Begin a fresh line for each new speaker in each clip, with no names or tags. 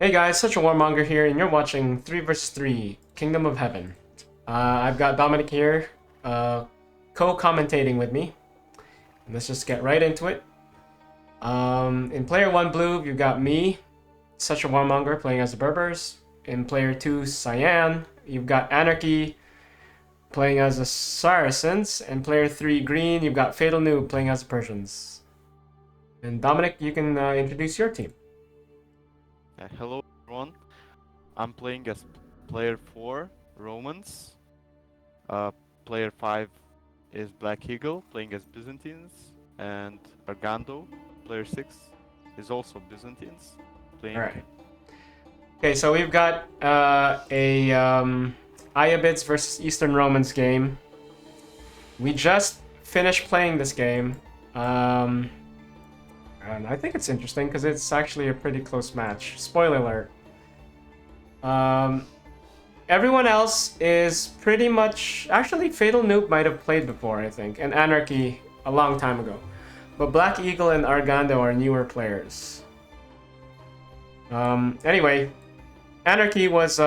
Hey guys, such a warmonger here, and you're watching 3 vs 3 Kingdom of Heaven. I've got Dominik here, co-commentating with me. And let's just get right into it. In player 1 blue, you've got me, such a warmonger, playing as the Berbers. In player 2 cyan, you've got Anarchy, playing as the Saracens. And player 3 green, you've got FatalNewb, playing as the Persians. And Dominik, you can introduce your team.
Hello everyone, I'm playing as player 4, Romans. Player 5 is BlackEagle, playing as Byzantines. And Argando, player 6, is also Byzantines, playing...
Alright. Okay, so we've got a Ayabids versus Eastern Romans game. We just finished playing this game. And I think it's interesting because it's actually a pretty close match. Spoiler alert. Everyone else is pretty much... Actually, FatalNewb might have played before, I think, and Anarchy a long time ago. But BlackEagle and Argando are newer players. Anyway, Anarchy was...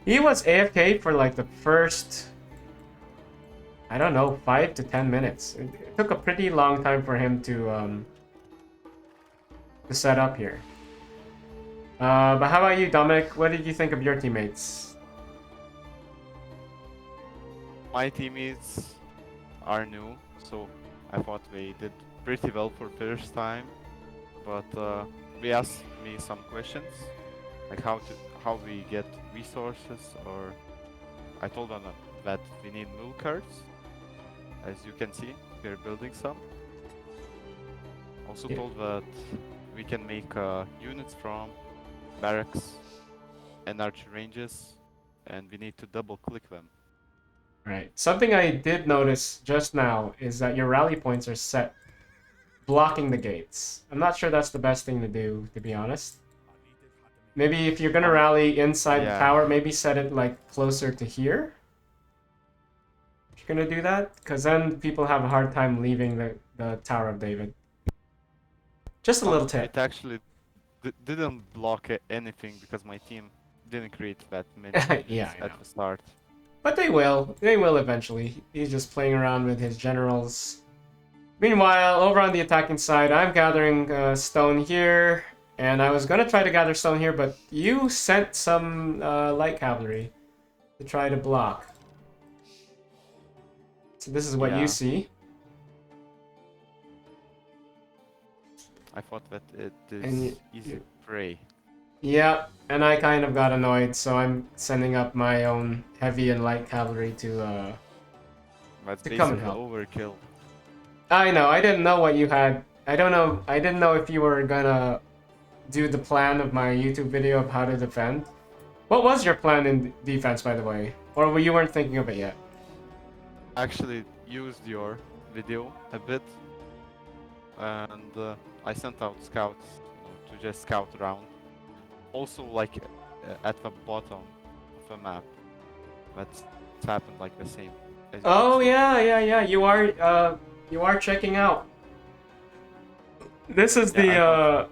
he was AFK for like the first... I don't know, 5 to 10 minutes. It took a pretty long time for him to set up here. But how about you, Dominik? What did you think of your teammates?
My teammates are new, so I thought they did pretty well for first time. But they asked me some questions, like how we get resources, or I told them that we need mule cards. As you can see, we're building some. Also told that we can make units from barracks and archer ranges, and we need to double click them.
Right. Something I did notice just now is that your rally points are set blocking the gates. I'm not sure that's the best thing to do, to be honest. Maybe if you're gonna rally inside the tower, maybe set it like closer to here. Gonna do that because then people have a hard time leaving the Tower of David. Just a little tip.
It actually didn't block anything because my team didn't create that many
yeah,
at the start.
But they will eventually. He's just playing around with his generals. Meanwhile, over on the attacking side, I'm gathering stone here, and I was gonna try to gather stone here, but you sent some light cavalry to try to block. So this is what you see.
I thought that it is easy prey.
Yeah, and I kind of got annoyed, so I'm sending up my own heavy and light cavalry to come and help.
Overkill.
I know, I didn't know what you had. I didn't know if you were gonna do the plan of my YouTube video of how to defend. What was your plan in defense, by the way? Or you weren't thinking of it yet?
Actually used your video a bit, and I sent out scouts to just scout around. Also, like at the bottom of the map, that's happened like the same.
Oh yeah. You are checking out. This is the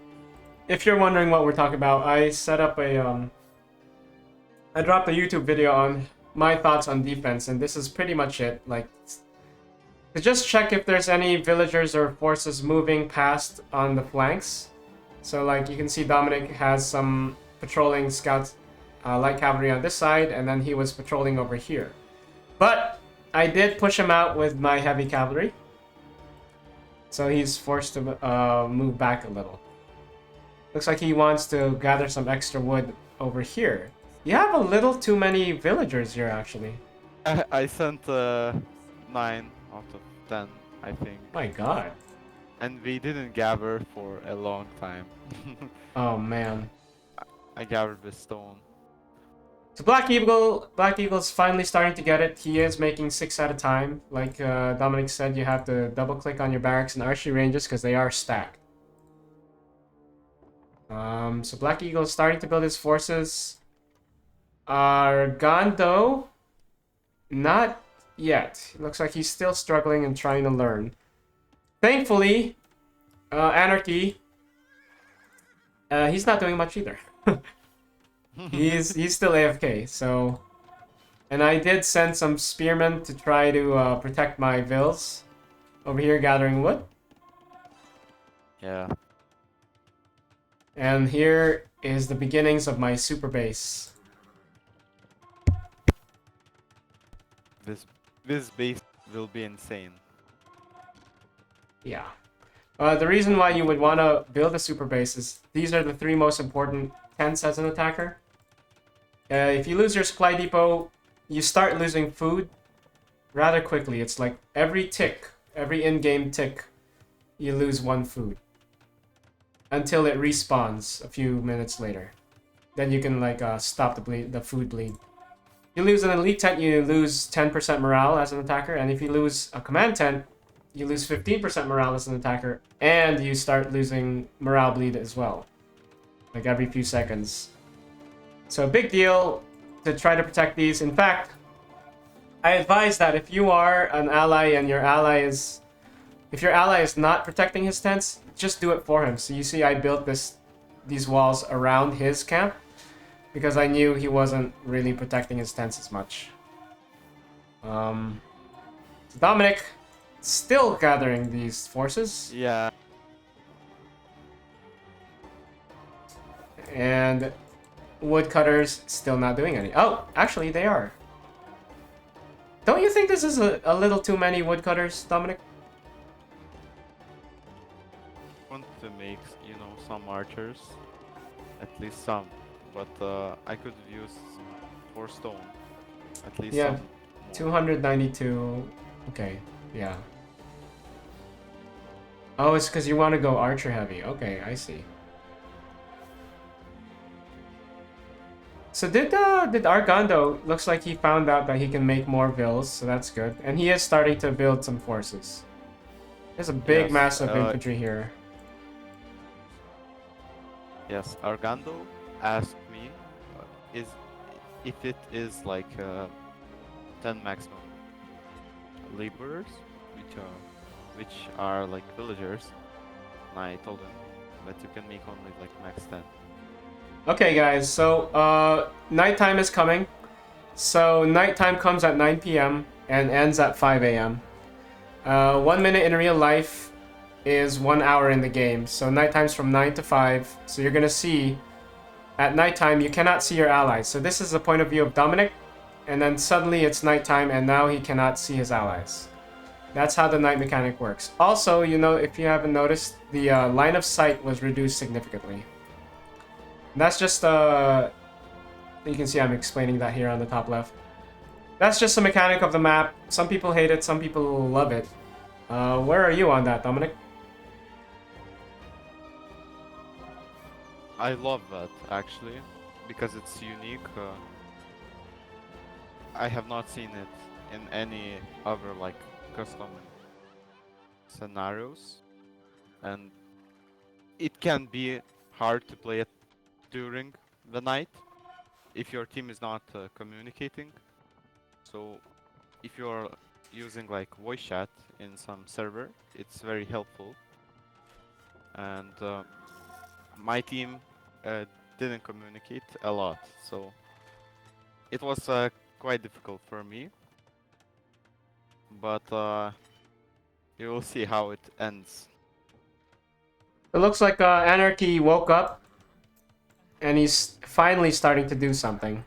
if you're wondering what we're talking about, I set up a I dropped a YouTube video on my thoughts on defense, and this is pretty much it. Like, to just check if there's any villagers or forces moving past on the flanks. So like you can see Dominik has some patrolling scouts, light cavalry on this side, and then he was patrolling over here. But I did push him out with my heavy cavalry, so he's forced to move back a little. Looks like he wants to gather some extra wood over here. You have a little too many villagers here, actually.
I sent 9 out of 10, I think.
My god.
And we didn't gather for a long time.
Oh man.
I gathered the stone.
So BlackEagle's finally starting to get it. He is making 6 at a time. Like Dominik said, you have to double click on your barracks and archery ranges because they are stacked. So BlackEagle is starting to build his forces. Argando, not yet. It looks like he's still struggling and trying to learn. Thankfully, Anarchy He's not doing much either. He's still AFK, so... And I did send some spearmen to try to protect my vills over here gathering wood.
Yeah.
And here is the beginnings of my super base.
This base will be insane.
Yeah. The reason why you would want to build a super base is these are the 3 most important tents as an attacker. If you lose your supply depot, you start losing food rather quickly. It's like every tick, every in-game tick, you lose 1 food. Until it respawns a few minutes later. Then you can like stop the food bleed. If you lose an elite tent, you lose 10% morale as an attacker. And if you lose a command tent, you lose 15% morale as an attacker. And you start losing morale bleed as well. Like every few seconds. So big deal to try to protect these. In fact, I advise that if you are an ally and your ally is... If your ally is not protecting his tents, just do it for him. So you see I built these walls around his camp because I knew he wasn't really protecting his tents as much. So Dominik still gathering these forces.
Yeah.
And woodcutters still not doing any. Oh, actually they are. Don't you think this is a little too many woodcutters, Dominik?
Want to make, you know, some archers, at least some, but I could use 4 stone, at least
Yeah,
some more.
292. Okay, yeah. Oh, it's because you want to go archer heavy. Okay, I see. So did Argando, looks like he found out that he can make more vills, so that's good. And he is starting to build some forces. There's a big
Yes,
mass of infantry here.
Yes, Argando asked me is if it is like 10 maximum laborers, which are like villagers, and I told him that you can make only like max 10.
Okay, guys, so nighttime is coming. So nighttime comes at 9 p.m. and ends at 5 a.m. 1 minute in real life is 1 hour in the game. So nighttime's from 9 to 5. So you're gonna see at nighttime you cannot see your allies. So this is the point of view of Dominik, and then suddenly it's nighttime and now he cannot see his allies. That's how the night mechanic works. Also, you know, if you haven't noticed, the line of sight was reduced significantly. That's just you can see I'm explaining that here on the top left. That's just a mechanic of the map. Some people hate it, some people love it. Where are you on that, Dominik?
I love that actually, because it's unique. I have not seen it in any other like custom scenarios, and it can be hard to play it during the night if your team is not communicating. So if you're using like voice chat in some server, it's very helpful. And my team didn't communicate a lot, so it was quite difficult for me. But you will see how it ends.
It looks like Anarchy woke up and he's finally starting to do something.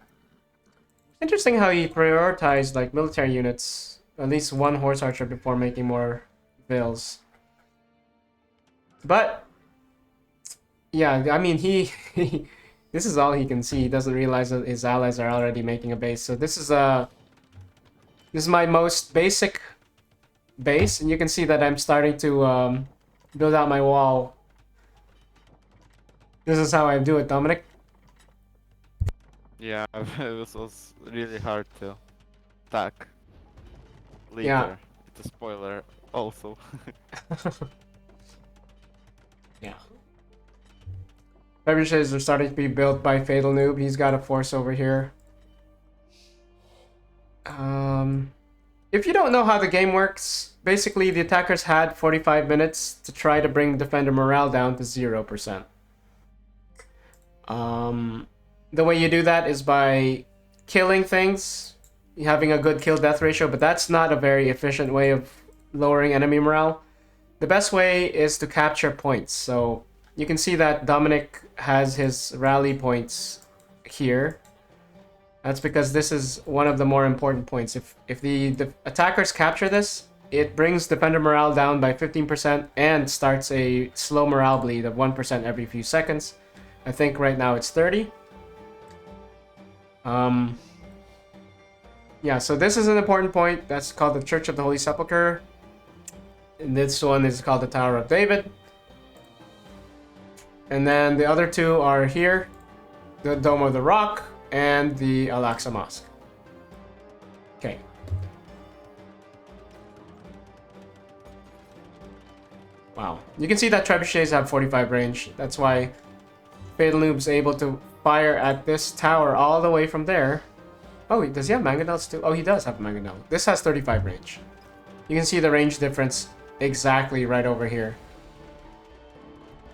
Interesting how he prioritized like military units, at least 1 horse archer before making more vills. But yeah, I mean he this is all he can see. He doesn't realize that his allies are already making a base. So this is my most basic base, and you can see that I'm starting to build out my wall. This is how I do it, Dominik.
Yeah, it was really hard to attack later.
Yeah.
It's a spoiler also.
Yeah. Beverages are starting to be built by FatalNewb. He's got a force over here. If you don't know how the game works, basically the attackers had 45 minutes to try to bring defender morale down to 0%. The way you do that is by killing things, having a good kill-death ratio, but that's not a very efficient way of lowering enemy morale. The best way is to capture points. So you can see that Dominik has his rally points here. That's because this is one of the more important points. If the attackers capture this, it brings defender morale down by 15% and starts a slow morale bleed of 1% every few seconds. I think right now it's 30. Yeah, so this is an important point. That's called the Church of the Holy Sepulchre. And this one is called the Tower of David. And then the other two are here. The Dome of the Rock and the Al-Aqsa Mosque. Okay. Wow. You can see that trebuchets have 45 range. That's why FatalNewb's able to fire at this tower all the way from there. Oh, does he have mangonels too? Oh, he does have a mangonel. This has 35 range. You can see the range difference exactly right over here.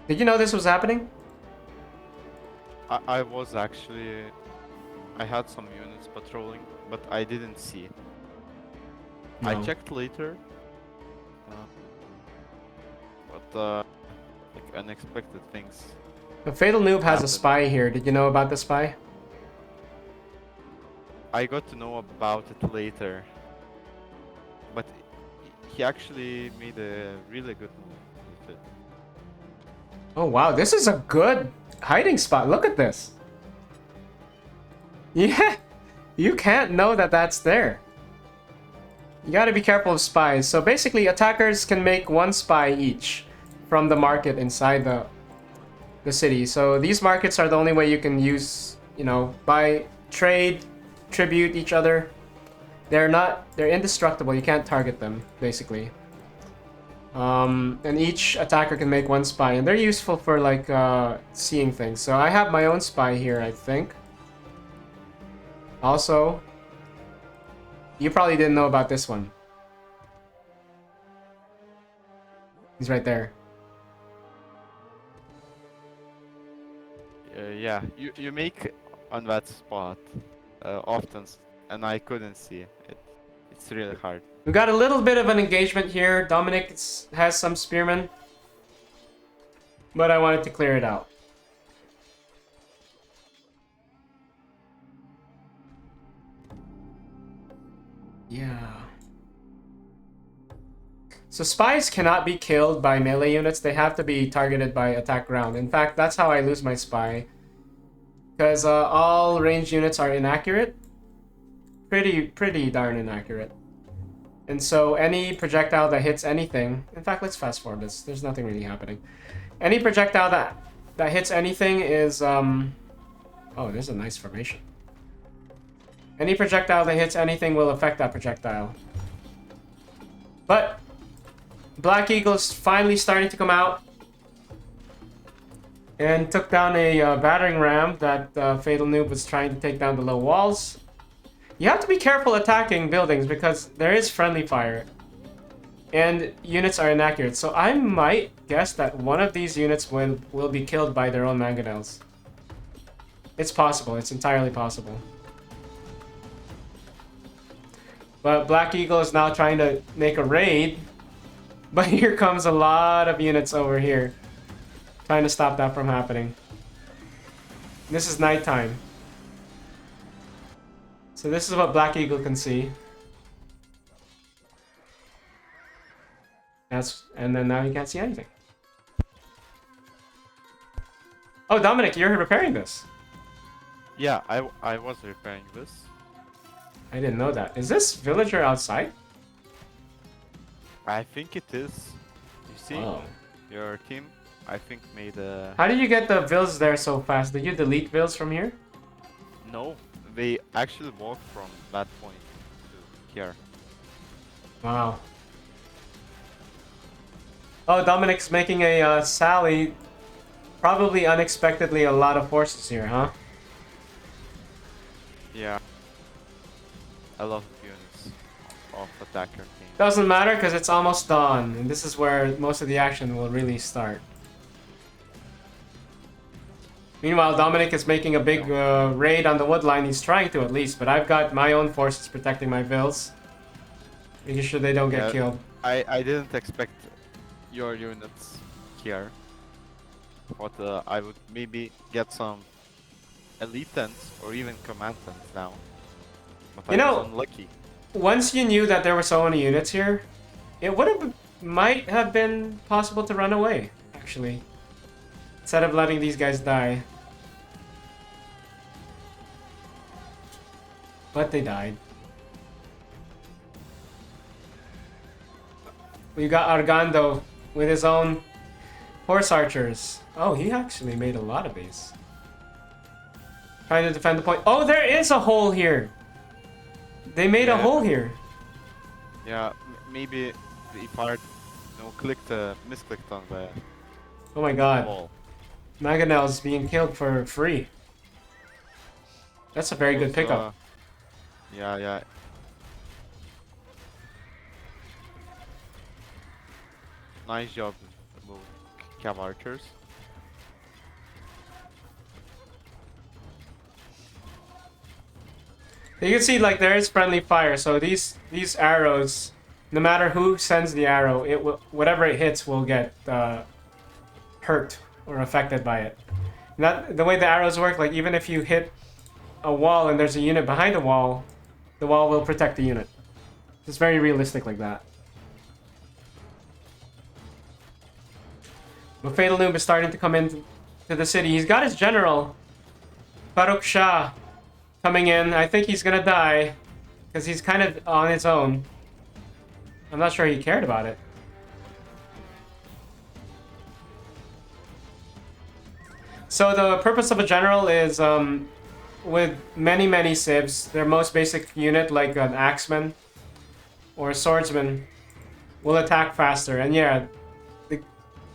Did you know this was happening?
I was actually... I had some units patrolling, but I didn't see.
No.
I checked later. But like unexpected things.
The FatalNewb has a
happened.
spy here. Did you know about the spy?
I got to know about it later. But he actually made a really good move with it.
Oh wow, this is a good hiding spot. Look at this. Yeah, you can't know that that's there. You gotta be careful of spies. So basically, attackers can make one spy each from the market inside the city. So these markets are the only way you can use, you know, buy, trade, tribute each other. They're indestructible. You can't target them, basically. And each attacker can make one spy, and they're useful for like seeing things. So I have my own spy here, I think. Also, you probably didn't know about this one. He's right there.
Yeah, you make on that spot often, and I couldn't see it. It's really hard.
We got a little bit of an engagement here. Dominik has some spearmen, but I wanted to clear it out. Yeah. So spies cannot be killed by melee units. They have to be targeted by attack ground. In fact, that's how I lose my spy. Because all ranged units are inaccurate. Pretty darn inaccurate. And so any projectile that hits anything... In fact, let's fast forward this. There's nothing really happening. Any projectile that hits anything is... Oh, there's a nice formation. Any projectile that hits anything will affect that projectile. But BlackEagle is finally starting to come out and took down a battering ram that FatalNewb was trying to take down the low walls. You have to be careful attacking buildings because there is friendly fire and units are inaccurate. So I might guess that one of these units will be killed by their own mangonels. It's possible. It's entirely possible. But BlackEagle is now trying to make a raid. But here comes a lot of units over here. Trying to stop that from happening. This is nighttime. So this is what BlackEagle can see. And then now you can't see anything. Oh, Dominik, you're repairing this.
Yeah, I was repairing this.
I didn't know that. Is this villager outside?
I think it is. You see,
Oh.
your team, I think, made a...
How did you get the vills there so fast? Did you delete vills from here?
No, they actually walked from that point to here.
Wow. Oh, Dominik's making a sally. Probably unexpectedly a lot of forces here, huh?
Yeah. I love units of attacker team.
Doesn't matter because it's almost dawn, and this is where most of the action will really start. Meanwhile, Dominik is making a big raid on the wood line. He's trying to, at least, but I've got my own forces protecting my vills, making sure they don't get killed.
I didn't expect your units here. Thought I would maybe get some elite tents or even command tents down. But
You
I
know,
was unlucky.
Once you knew that there were so many units here, it might have been possible to run away, actually, instead of letting these guys die. But they died. We got Argando with his own horse archers. Oh, he actually made a lot of these. Trying to defend the point. Oh, there is a hole here. They made a hole here.
Yeah, maybe the part misclicked on the
Oh my god.
wall.
Mangonel's being killed for free. That's a very good pickup.
Yeah. Nice job, Cav archers.
You can see, like, there is friendly fire, so these arrows, no matter who sends the arrow, it will, whatever it hits will get hurt or affected by it. The way the arrows work, like, even if you hit a wall and there's a unit behind the wall will protect the unit. It's very realistic like that. But FatalNewb is starting to come into the city. He's got his general, Farouk Shah, coming in. I think he's gonna die because he's kind of on his own. I'm not sure he cared about it. So the purpose of a general is, with many civs, their most basic unit, like an axeman or a swordsman, will attack faster. And yeah,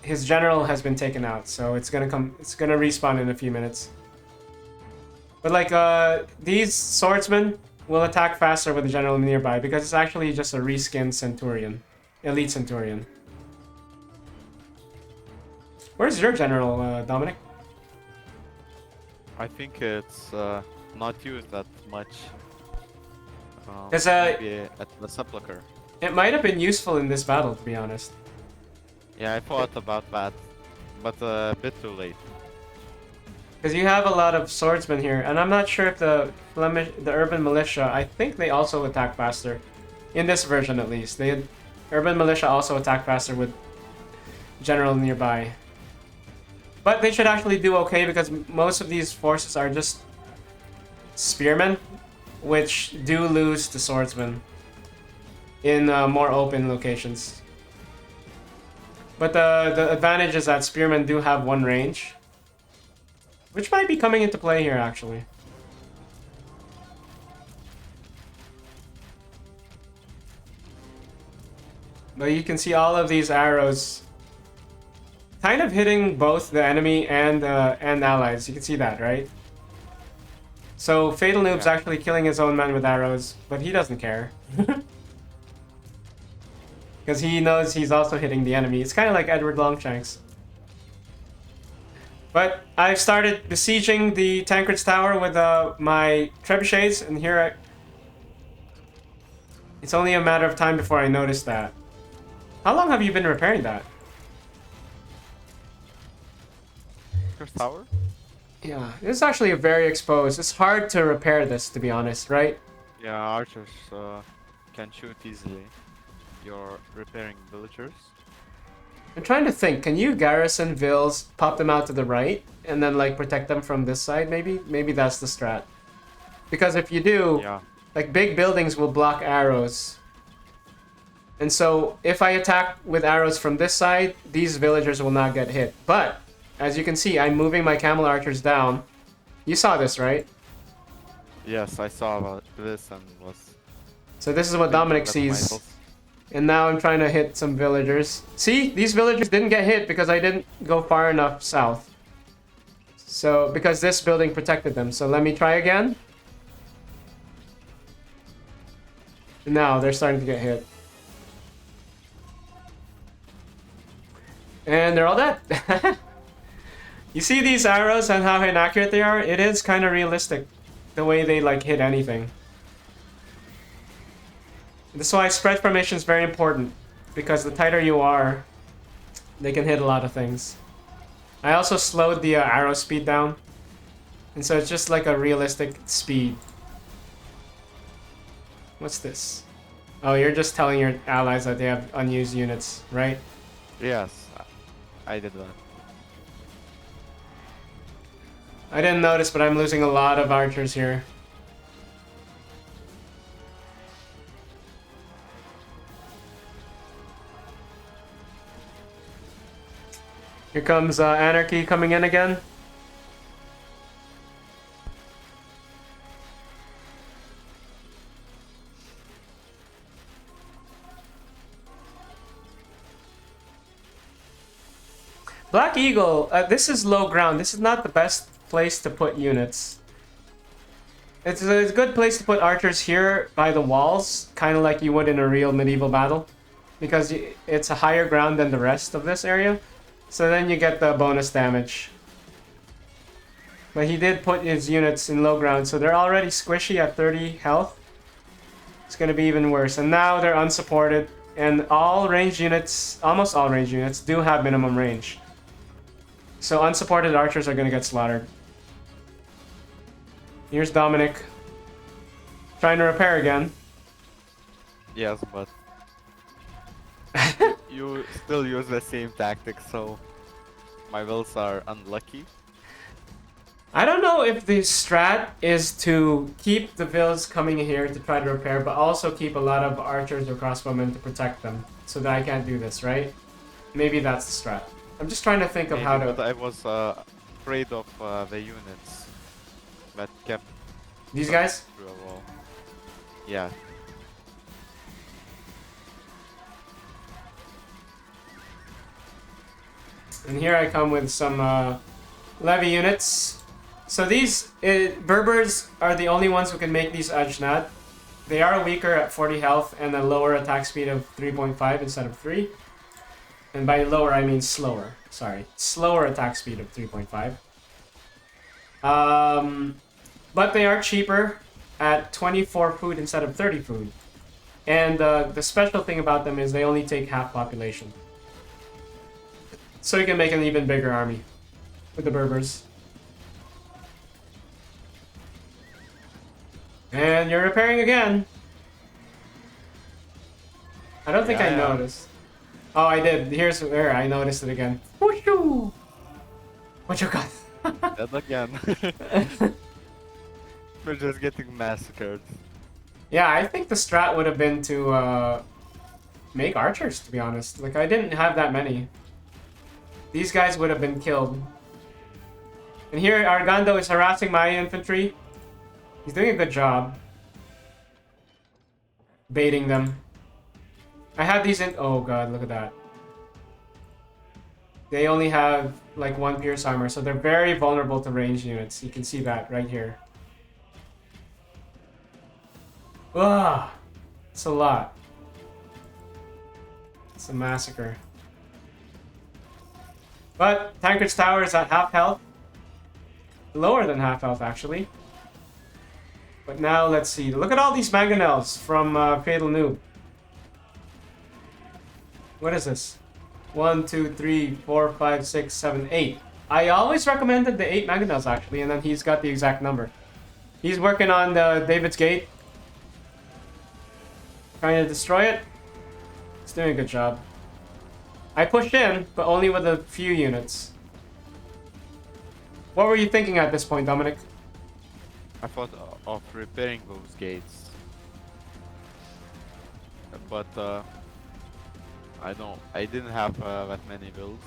his general has been taken out, so it's gonna respawn in a few minutes. But like, these swordsmen will attack faster with the general nearby because it's actually just a reskinned centurion, elite centurion. Where's your general, Dominik?
I think it's not used that much.
Maybe
at the sepulcher.
It might have been useful in this battle, to be honest.
Yeah, I thought about that, but a bit too late.
Because you have a lot of swordsmen here, and I'm not sure if the urban militia, I think they also attack faster. In this version, at least. Urban militia also attack faster with general nearby. But they should actually do okay because most of these forces are just spearmen, which do lose to swordsmen in more open locations. But the advantage is that spearmen do have one range, which might be coming into play here, actually. But you can see all of these arrows kind of hitting both the enemy and allies. You can see that, right? So FatalNewb's actually killing his own men with arrows, but he doesn't care. Because he knows he's also hitting the enemy. It's kind of like Edward Longshanks. But I've started besieging the Tancred's Tower with my trebuchets, and here it's only a matter of time before I notice that. How long have you been repairing that?
First tower?
Yeah, this is actually very exposed. It's hard to repair this, to be honest, right?
Yeah, archers can shoot easily. You're repairing villagers.
I'm trying to think, can you garrison vills, pop them out to the right, and then like protect them from this side maybe? Maybe that's the strat. Because if you do, like big buildings will block arrows. And so if I attack with arrows from this side, these villagers will not get hit. But as you can see, I'm moving my camel archers down. You saw this, right?
Yes, I saw about this and was...
So this is what Dominik sees. And now I'm trying to hit some villagers. See? These villagers didn't get hit because I didn't go far enough south. So, because this building protected them. So let me try again. And now they're starting to get hit. And they're all dead. You see these arrows and how inaccurate they are? It is kind of realistic, the way they like hit anything. This is why spread formation is very important, because the tighter you are, they can hit a lot of things. I also slowed the arrow speed down, and so it's just like a realistic speed. What's this? Oh, you're just telling your allies that they have unused units, right?
Yes, I did that.
I didn't notice, but I'm losing a lot of archers here. Here comes Anarchy coming in again. BlackEagle, this is low ground. This is not the best place to put units. It's a good place to put archers here by the walls, kind of like you would in a real medieval battle, because it's a higher ground than the rest of this area. So then you get the bonus damage. But he did put his units in low ground, so they're already squishy at 30 health. It's going to be even worse. And now they're unsupported, and all ranged units, almost all ranged units, do have minimum range. So unsupported archers are going to get slaughtered. Here's Dominik. Trying to repair again.
Yes, but you still use the same tactics, so my wills are unlucky.
I don't know if the strat is to keep the vills coming here to try to repair, but also keep a lot of archers or crossbowmen to protect them, so that I can't do this, right? Maybe that's the strat. I'm just trying to think of how to...
But I was afraid of the units that kept...
These guys?
Through a wall. Yeah.
And here I come with some levy units. So these Berbers are the only ones who can make these Ajnad. They are weaker at 40 health and a lower attack speed of 3.5 instead of 3. And by lower I mean slower. Sorry, slower attack speed of 3.5. But they are cheaper at 24 food instead of 30 food. And the special thing about them is they only take half population. So you can make an even bigger army with the Berbers. And you're repairing again. I don't think I noticed. Oh, I did. Here's where I noticed it again. Wooshoo! What you got?
Dead again. We're just getting massacred.
Yeah, I think the strat would have been to make archers, to be honest. Like, I didn't have that many. These guys would have been killed. And here, Argando is harassing my infantry. He's doing a good job. Baiting them. I had these in... Oh god, look at that. They only have, like, 1 pierce armor, so they're very vulnerable to ranged units. You can see that right here. Ugh! It's a lot. It's a massacre. But Tankard's Tower is at half health. Lower than half health, actually. But now, let's see. Look at all these mangonels from FatalNewb. What is this? 1, 2, 3, 4, 5, 6, 7, 8. I always recommended the 8 mangonels, actually, and then he's got the exact number. He's working on the David's Gate. Trying to destroy it. He's doing a good job. I pushed in, but only with a few units. What were you thinking at this point, Dominik?
I thought of repairing those gates. But I didn't have that many builds.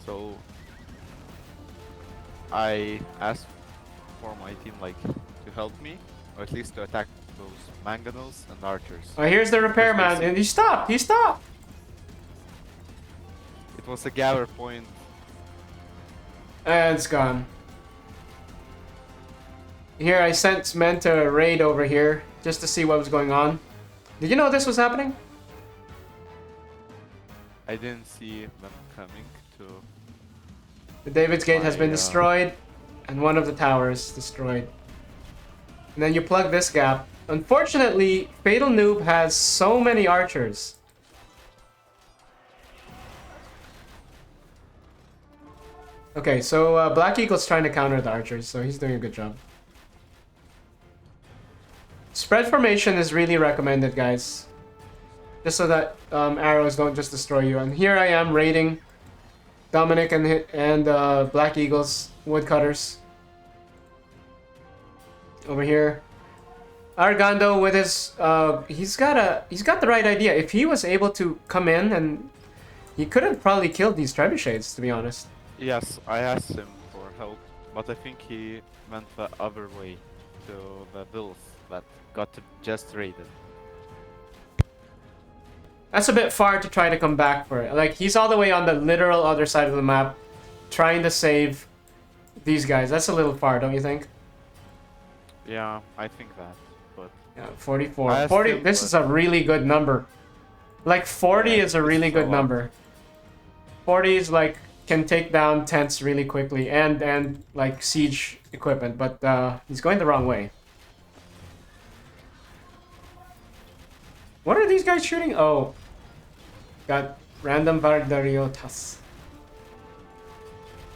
So I asked for my team to help me, or at least to attack those mangonels and archers.
Oh, here's the repairman, and he stopped! He stopped!
It was a gather point.
And it's gone. Here, I sent men to raid over here, just to see what was going on. Did you know this was happening?
I didn't see them coming to
The David's Gate has been destroyed, and one of the towers destroyed. And then you plug this gap. Unfortunately, FatalNewb has so many archers. Okay, so BlackEagle's trying to counter the archers, so he's doing a good job. Spread formation is really recommended, guys. Just so that arrows don't just destroy you. And here I am raiding Dominik and BlackEagle's woodcutters. Over here. Argando with his he's got the right idea. If he was able to come in, and he could have probably killed these trebuchets, to be honest.
Yes, I asked him for help, but I think he went the other way to the bills that got just raided.
That's a bit far to try to come back for it. Like, he's all the way on the literal other side of the map, trying to save these guys. That's a little far, don't you think?
Yeah, I think that, but...
Yeah, 44. 40, this is a really good number. Like, 40 is a really good number. 40 is like, can take down tents really quickly, and like, siege equipment, but he's going the wrong way. What are these guys shooting? Oh. Got random Vardariotas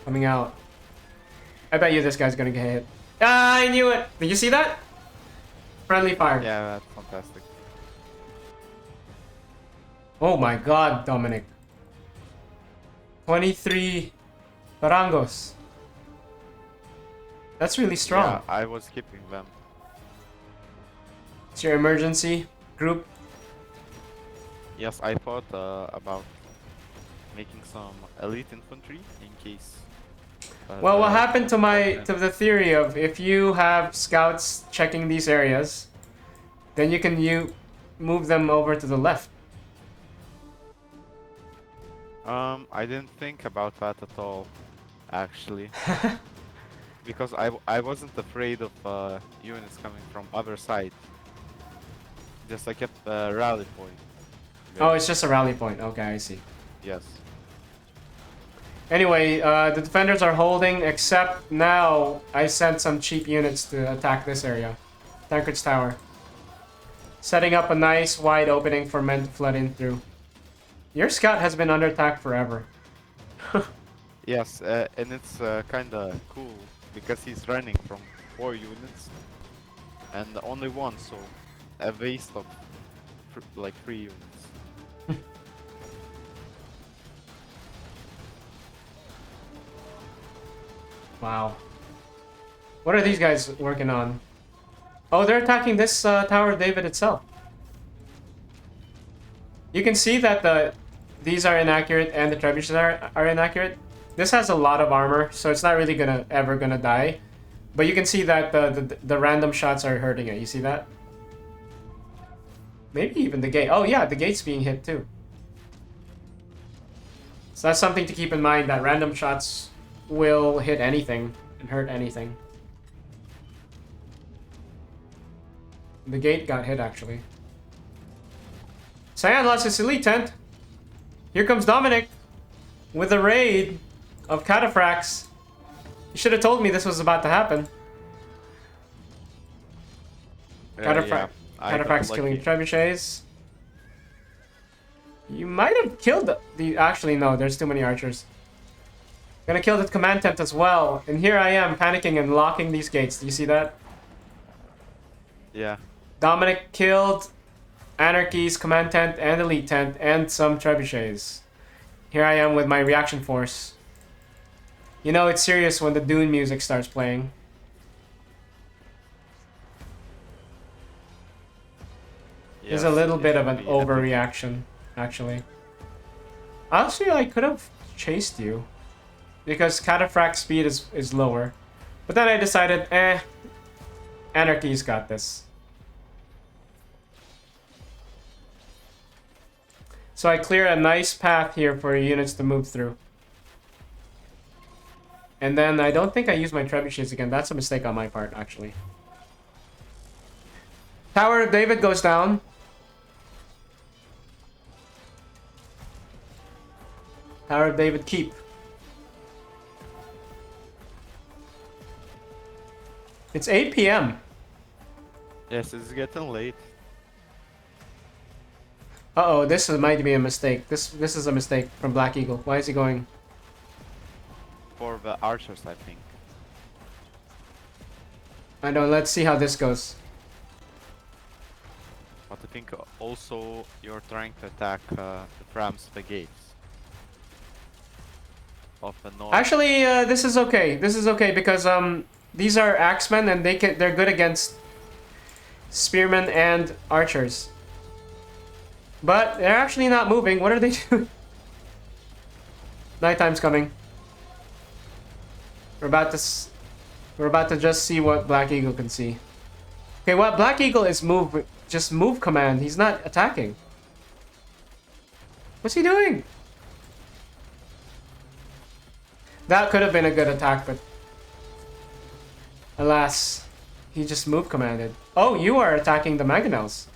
coming out. I bet you this guy's gonna get hit. Ah, I knew it! Did you see that? Friendly fire.
Yeah, that's fantastic.
Oh my god, Dominik. 23 barangos. That's really strong.
Yeah, I was keeping them.
It's your emergency group.
Yes, I thought about making some elite infantry in case.
Well, what happened to the theory of if you have scouts checking these areas, then you can move them over to the left.
I didn't think about that at all, actually, because I wasn't afraid of units coming from other side. Just I kept the rally point.
Oh, it's just a rally point. Okay, I see.
Yes.
Anyway, the defenders are holding, except now I sent some cheap units to attack this area. Tankard's Tower. Setting up a nice wide opening for men to flood in through. Your scout has been under attack forever.
Yes, and it's kinda cool because he's running from 4 units and only one, so a waste of like 3 units.
Wow. What are these guys working on? Oh, they're attacking this Tower of David itself. You can see that these are inaccurate and the trebuchets are inaccurate. This has a lot of armor, so it's not really ever gonna die. But you can see that the random shots are hurting it. You see that? Maybe even the gate. Oh yeah, the gate's being hit too. So that's something to keep in mind, that random shots will hit anything and hurt anything. The gate got hit, actually. Cyan lost his elite tent. Here comes Dominik with a raid of cataphracts. You should have told me this was about to happen. Cataphracts killing trebuchets. You might have killed the... Actually, no, there's too many archers. Gonna kill the command tent as well. And here I am panicking and locking these gates. Do you see that?
Yeah.
Dominik killed Anarchy's command tent and elite tent and some trebuchets. Here I am with my reaction force. You know it's serious when the Dune music starts playing. Yes, there's a little bit of an overreaction, actually. Actually, I could have chased you, because cataphract speed is lower. But then I decided, Anarchy's got this. So I clear a nice path here for units to move through. And then I don't think I use my trebuchets again. That's a mistake on my part, actually. Tower of David goes down. Tower of David keep. It's 8 p.m.
Yes, it's getting late.
Uh-oh, this might be a mistake. This is a mistake from BlackEagle. Why is he going?
For the archers, I think.
I know, let's see how this goes.
But I think also you're trying to attack the Frams, the gates of the north.
Actually, this is okay. This is okay because these are axemen and they're good against spearmen and archers. But they're actually not moving. What are they doing? Nighttime's coming. We're about to just see what BlackEagle can see. Okay, what BlackEagle is just move command. He's not attacking. What's he doing? That could have been a good attack, but alas, he just move commanded. Oh, you are attacking the mangonels.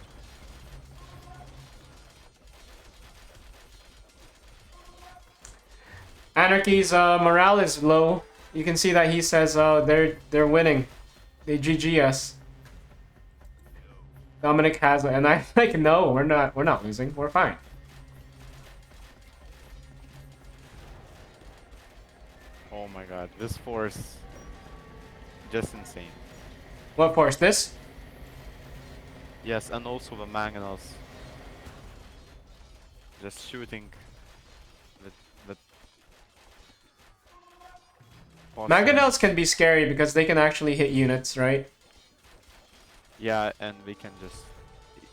Anarchy's morale is low. You can see that he says, "Oh, they're winning. They GG us." Dominik has, and I like, no, we're not losing. We're fine.
Oh my god, this force, just insane.
What force? This?
Yes, and also the mangonels. Just shooting with
Mangonels can be scary because they can actually hit units, right?
Yeah, and we can just,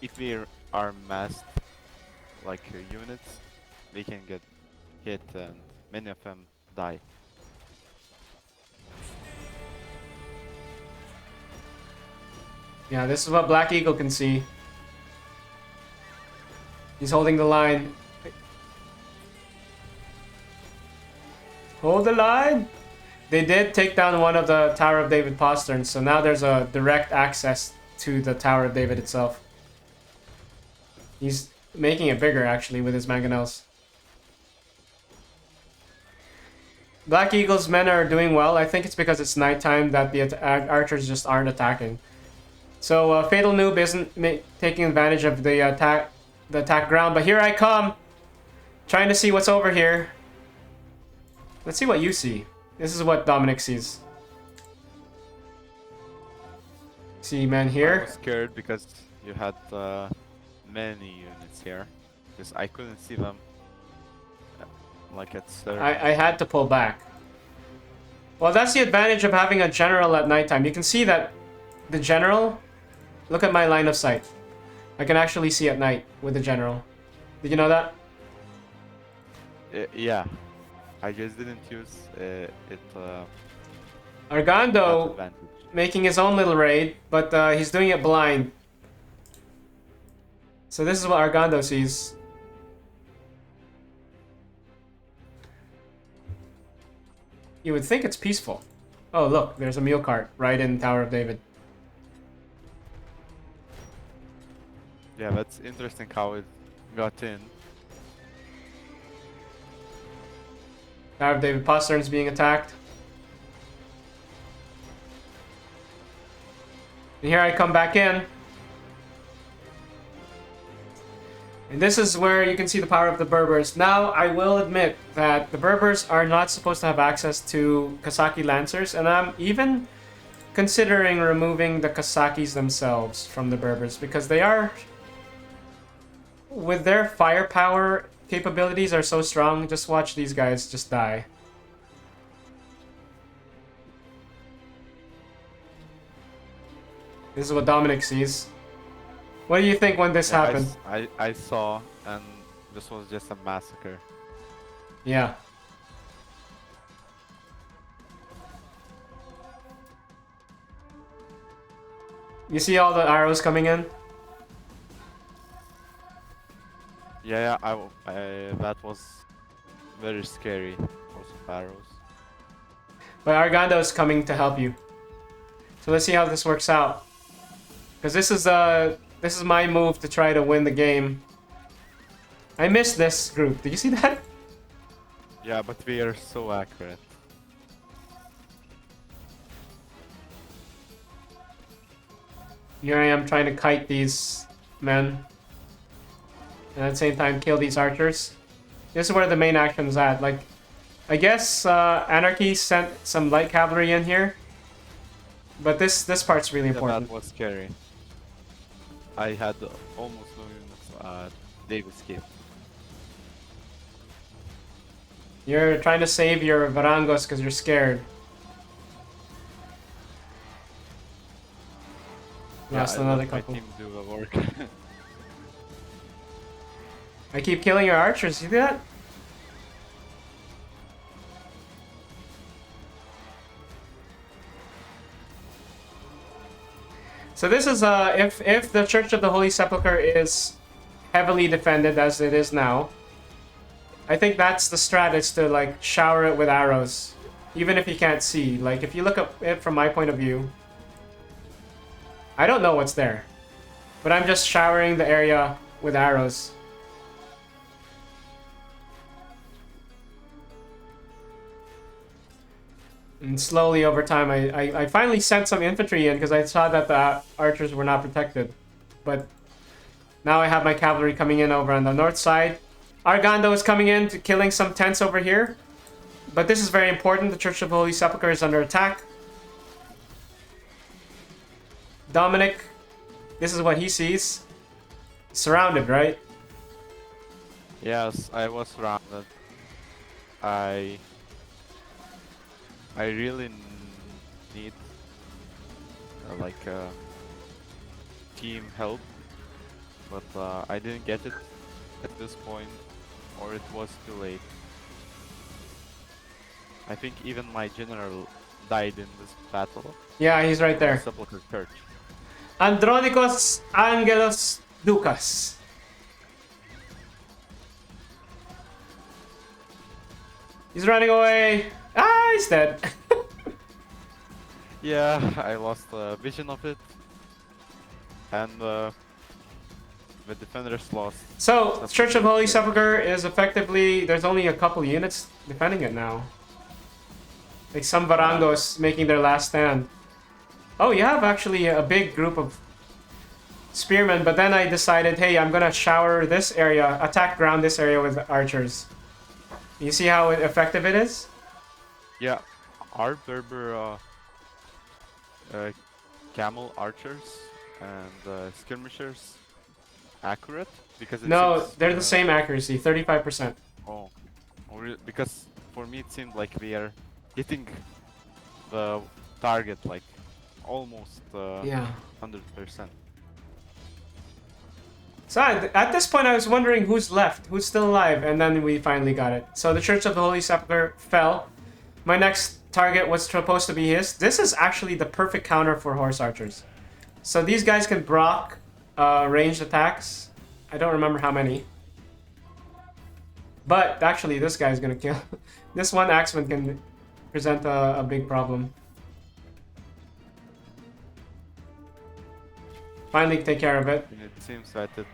if we are massed like units, we can get hit and many of them die.
Yeah, this is what BlackEagle can see. He's holding the line. Hold the line! They did take down one of the Tower of David posterns, so now there's a direct access to the Tower of David itself. He's making it bigger, actually, with his mangonels. BlackEagle's men are doing well. I think it's because it's nighttime that the archers just aren't attacking. So FatalNewb isn't taking advantage of the attack ground, but here I come! Trying to see what's over here. Let's see what you see. This is what Dominik sees. See men here?
I was scared because you had many units here. Because I couldn't see them like at third.
I had to pull back. Well, that's the advantage of having a general at nighttime. You can see that the general... Look at my line of sight. I can actually see at night with the general. Did you know that?
Yeah. I just didn't use it.
Argando
Advantage.
making his own little raid, but he's doing it blind. So this is what Argando sees. You would think it's peaceful. Oh look, there's a mule cart right in Tower of David.
Yeah, that's interesting how it got in.
Tower of David posterns being attacked. And here I come back in. And this is where you can see the power of the Berbers. Now, I will admit that the Berbers are not supposed to have access to Khassaki Lancers, and I'm even considering removing the Khassakis themselves from the Berbers, because they are, with their firepower capabilities are so strong. Just watch these guys just die. This is what Dominik sees. What do you think when this happened?
I saw, and this was just a massacre.
Yeah. You see all the arrows coming in?
Yeah, that was very scary. Also arrows.
But Argando is coming to help you. So let's see how this works out. Because this is my move to try to win the game. I missed this group. Did you see that?
Yeah, but we are so accurate.
Here I am trying to kite these men. And at the same time kill these archers. This is where the main action's at. Like, I guess Anarchy sent some light cavalry in here. But this part's really important.
That was scary. I had almost no units. They escaped.
You're trying to save your Varangos because you're scared. Lost another couple.
My team do the work.
I keep killing your archers. See that? So this is if the Church of the Holy Sepulchre is heavily defended as it is now, I think that's the strat, is to like shower it with arrows, even if you can't see. Like if you look at it from my point of view, I don't know what's there, but I'm just showering the area with arrows. And slowly over time, I finally sent some infantry in because I saw that the archers were not protected. But now I have my cavalry coming in over on the north side. Argando is coming in to killing some tents over here. But this is very important. The Church of the Holy Sepulchre is under attack. Dominik, this is what he sees. Surrounded, right?
Yes, I was surrounded. I really need like team help, but I didn't get it at this point, or it was too late. I think even my general died in this battle.
Yeah, he's right there.
Sepulchre Church.
Andronikos Angelos Dukas. He's running away. Ah, he's dead.
Yeah, I lost vision of it, and the defenders lost.
So, Church of Holy Sepulchre is effectively, there's only a couple units defending it now. Like some Varangos making their last stand. Oh, you have actually a big group of spearmen, but then I decided, hey, I'm gonna shower this area, attack ground this area with archers. You see how effective it is?
Yeah, are Berber camel archers and skirmishers accurate? Because it
No,
seems,
they're the same accuracy, 35%.
Oh, because for me it seemed like we are hitting the target like almost
Yeah.
100%.
So at this point I was wondering who's left, who's still alive, and then we finally got it. So the Church of the Holy Sepulchre fell. My next target was supposed to be his. This is actually the perfect counter for horse archers. So these guys can block ranged attacks. I don't remember how many. But actually this guy's gonna kill. This one axeman can present a big problem. Finally take care of it.
And it seems that it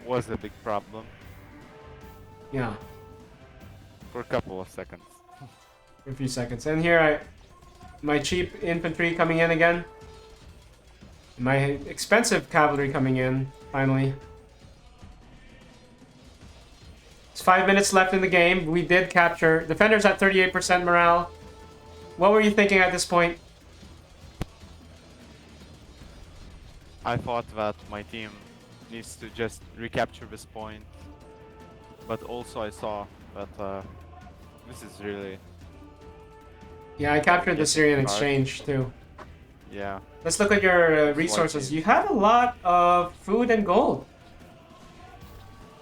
was a big problem
Yeah.
for a couple of seconds.
For a few seconds. And here my cheap infantry coming in again. My expensive cavalry coming in, finally. It's 5 minutes left in the game. We did capture. Defenders at 38% morale. What were you thinking at this point?
I thought that my team needs to just recapture this point, but also I saw that this is really...
Yeah, I captured the Syrian exchange too.
Yeah.
Let's look at your resources. You had a lot of food and gold.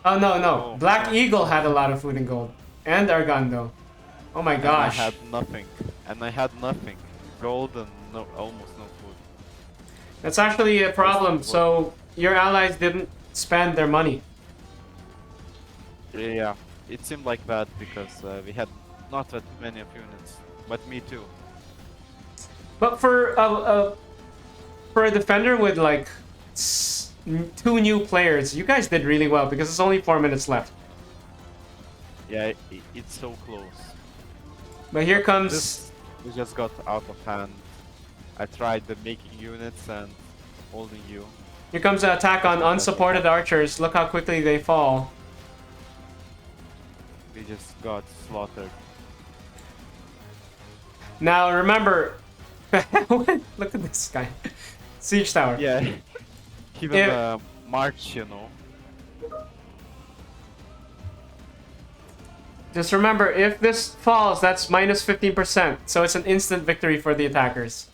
Oh, no.
Oh,
BlackEagle had a lot of food and gold. And Argando. Oh my gosh.
And I had nothing. Gold and almost no food.
That's actually a problem. So your allies didn't spend their money.
Yeah, it seemed like that because we had not that many of units, but me too.
But for a defender with like 2 new players, you guys did really well because it's only 4 minutes left.
Yeah, it's so close.
But here comes...
We just got out of hand. I tried the making units and holding you.
Here comes an attack on unsupported archers. Look how quickly they fall.
We just got slaughtered.
Now remember, look at this guy. Siege tower.
Yeah. Even March, you know.
Just remember, if this falls, that's minus 15%. So it's an instant victory for the attackers.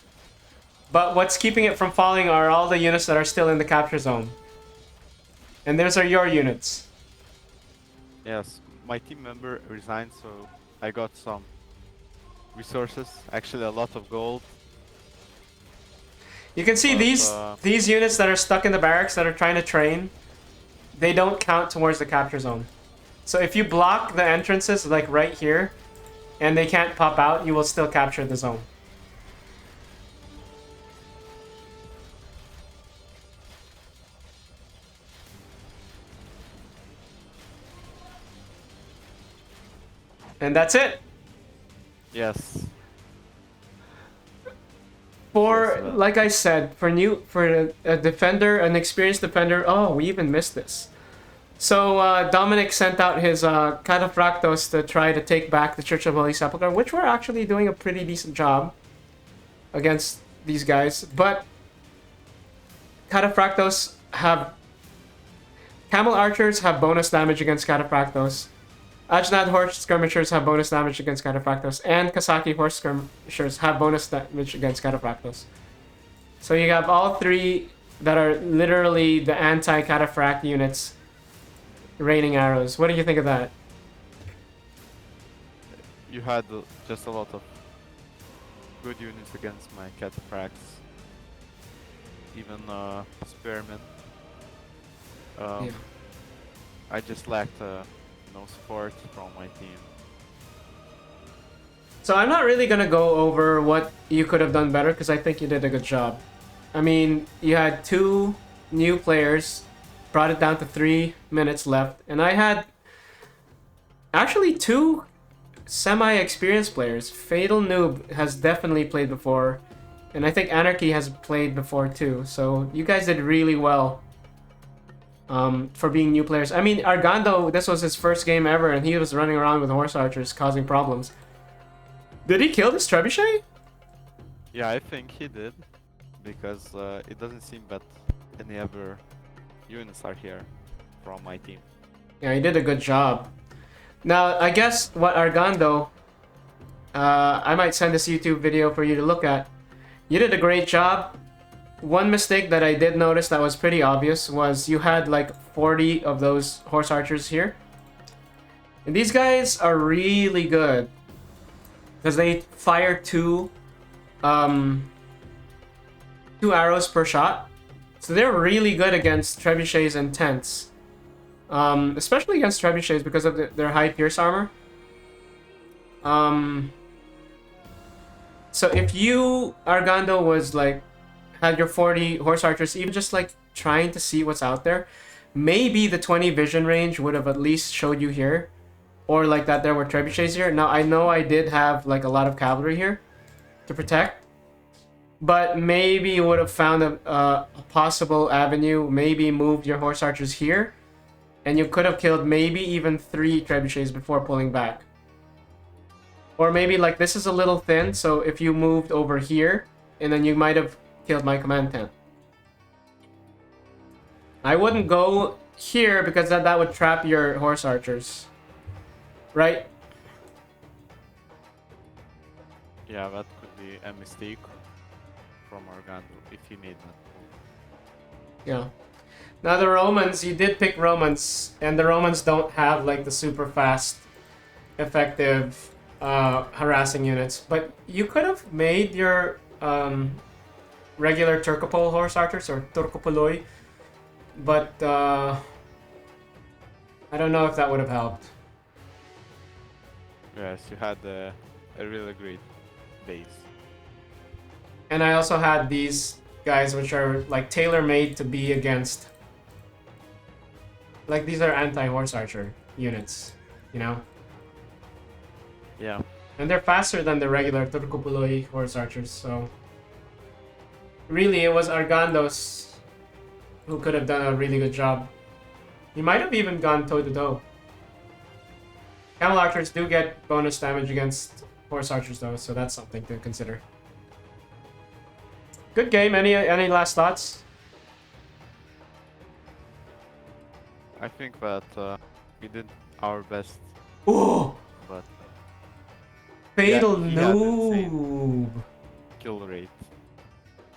But what's keeping it from falling are all the units that are still in the capture zone. And those are your units.
Yes, my team member resigned, so I got some resources. Actually, a lot of gold.
You can see these units that are stuck in the barracks that are trying to train, they don't count towards the capture zone. So if you block the entrances, like right here, and they can't pop out, you will still capture the zone. And that's it.
Yes.
Like I said, for a defender, an experienced defender. Oh, we even missed this. So Dominik sent out his Cataphractos to try to take back the Church of Holy Sepulchre, which we're actually doing a pretty decent job against these guys. But Cataphractos have... Camel Archers have bonus damage against Cataphractos. Ajnad Horse Skirmishers have bonus damage against Cataphractos. And Khassaki Horse Skirmishers have bonus damage against Cataphractos. So you have all three that are literally the anti-Cataphract units raining arrows. What do you think of that?
You had just a lot of good units against my cataphracts. Even spearmen.
Yeah.
I just lacked no support from my team.
So I'm not really gonna go over what you could have done better because I think you did a good job. I mean, you had 2 new players, brought it down to 3 minutes left, and I had actually 2 semi-experienced players. FatalNewb has definitely played before, and I think Anarchy has played before too. So you guys did really well for being new players. I mean, Argando, this was his first game ever, and he was running around with horse archers causing problems. Did he kill this trebuchet?
Yeah, I think he did, because it doesn't seem that any other units are here from my team.
Yeah, he did a good job. Now, I guess what Argando, I might send this YouTube video for you to look at. You did a great job. One mistake that I did notice that was pretty obvious was you had like 40 of those horse archers here. And these guys are really good because they fire 2 arrows per shot. So they're really good against trebuchets and tents. Especially against trebuchets because of their high pierce armor. So if you, Argando, was like, had your 40 horse archers, even just like trying to see what's out there, maybe the 20 vision range would have at least showed you here. Or like that there were trebuchets here. Now I know I did have like a lot of cavalry here to protect. But maybe you would have found a possible avenue, maybe moved your horse archers here. And you could have killed maybe even 3 trebuchets before pulling back. Or maybe like this is a little thin, so if you moved over here, and then you might have killed my command tent. I wouldn't go here because that would trap your horse archers. Right?
Yeah, that could be a mistake from Argando if he made that.
Yeah. Now the Romans, you did pick Romans, and the Romans don't have like the super fast, effective harassing units. But you could have made your regular Turcopole horse archers or Turcopoloi, but I don't know if that would have helped.
Yes, you had a really great base.
And I also had these guys which are like tailor-made to be against. Like these are anti-horse archer units, you know?
Yeah.
And they're faster than the regular Turcopoloi horse archers, so... really, it was Argando's who could have done a really good job. He might have even gone toe-to-toe. Camel archers do get bonus damage against horse archers though, so that's something to consider. Good game. Any last thoughts?
I think that we did our best,
Ooh!
but
Fatal
he had
noob!
kill rate.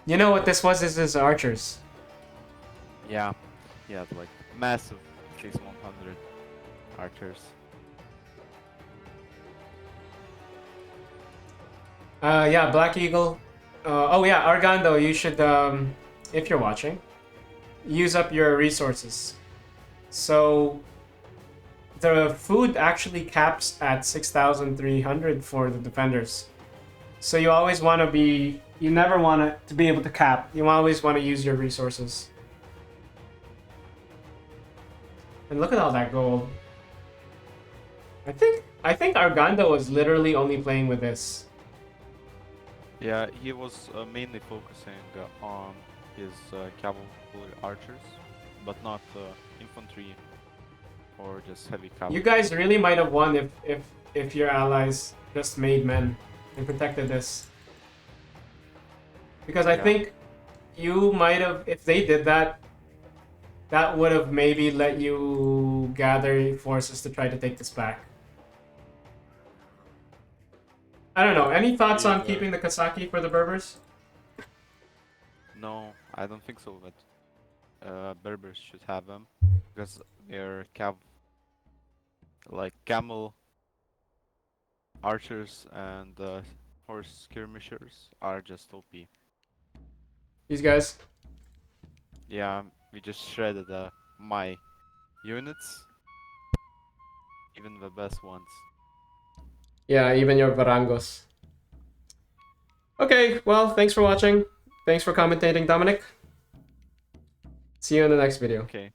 You know what this was? This is archers.
Yeah, he had like massive, at least 100 archers.
Yeah, BlackEagle. Oh yeah, Argando, you should, if you're watching, use up your resources. So, the food actually caps at 6,300 for the defenders. So you always want to be, you never want to be able to cap. You always want to use your resources. And look at all that gold. I think Argando was literally only playing with this.
Yeah, he was mainly focusing on his cavalry archers, but not infantry or just heavy cavalry.
You guys really might have won if your allies just made men and protected this. Because I think you might have, if they did that, that would have maybe let you gather forces to try to take this back. I don't know. Any thoughts on keeping the Khassaki for the Berbers?
No, I don't think so, but Berbers should have them because their camel archers and horse skirmishers are just OP.
These guys?
Yeah, we just shredded my units, even the best ones.
Yeah, even your Varangos. Okay, well, thanks for watching. Thanks for commentating, Dominik. See you in the next video.
Okay.